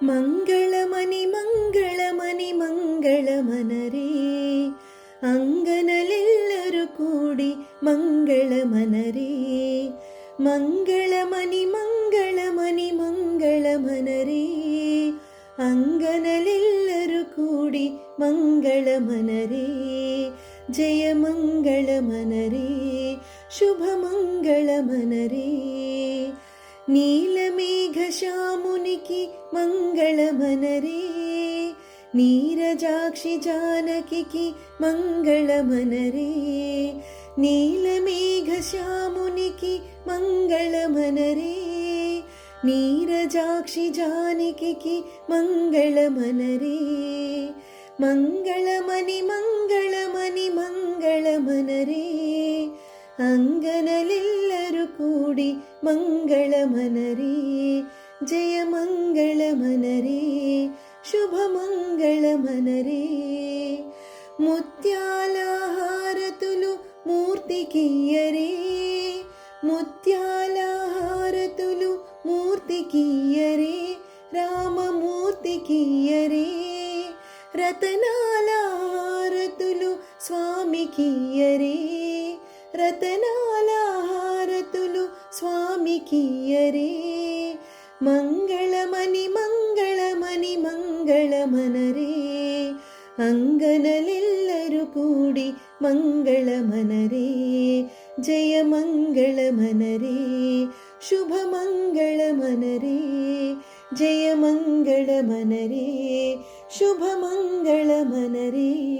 ಮಂಗಳಮನಿ ಮಂಗಳಮನಿ ಮಂಗಳಮನರೇ, ಅಂಗನಲೆಲ್ಲರೂ ಕೂಡಿ ಮಂಗಳಮನರೇ. ಮಂಗಳಮನಿ ಮಂಗಳಮನಿ ಮಂಗಳಮನರೇ, ಅಂಗನಲೆಲ್ಲರೂ ಕೂಡಿ ಮಂಗಳಮನರೇ. ಜಯ ಮಂಗಳಮನರೇ, ಶುಭ ಮಂಗಳಮನರೇ. ನೀಲಮೇಘ ಶ್ಯಾಮುನಿಕಿ ಮಂಗಳಮನರೇ, ನೀರಜಾಕ್ಷಿ ಜಾನಕಿಕಿ ಮಂಗಳಮನರೇ. ನೀಲಮೇಘ ಶ್ಯಾಮುನಿಕಿ ಮಂಗಳಮನರೇ, ನೀರಜಾಕ್ಷಿ ಜಾನಕಿಕಿ ಮಂಗಳಮನರೇ. ಮಂಗಳಮನಿ ಮಂಗಳಮನಿ ಮಂಗಳಮನರೇ, ಅಂಗನಲೆಲ್ಲರೂ ಕೂಡಿ ಮಂಗಳಮನರೇ. ಜಯ ಮಂಗಳಮನರೇ, ಶುಭ ಮಂಗಳಮನರೇ. ಮುತ್ಯಾಲ ಹಾರತುಲು ಮೂರ್ತಿಕೀಯರೇ, ಮುತ್ಯಾಲ ಹಾರತುಲು ಮೂರ್ತಿಕೀಯರೇ. ರಾಮಮೂರ್ತಿಕೀಯರೇ, ರತನಾಲ ಹಾರತುಲು ಸ್ವಾಮಿಕೀಯರೇ. ರತನಾಲ ಹಾರತುಲು ಸ್ವಾಮಿಕೀಯರೇ. ಮಂಗಳಮನಿ ಮಂಗಳಮನಿ ಮಂಗಳಮನರೇ, ಅಂಗನಲೆಲ್ಲರೂ ಕೂಡಿ ಮಂಗಳಮನರೇ. ಜಯ ಮಂಗಳಮನರೇ, ಶುಭ ಮಂಗಳಮನರೇ. ಜಯ ಮಂಗಳಮನರೇ, ಶುಭ ಮಂಗಳಮನರೇ.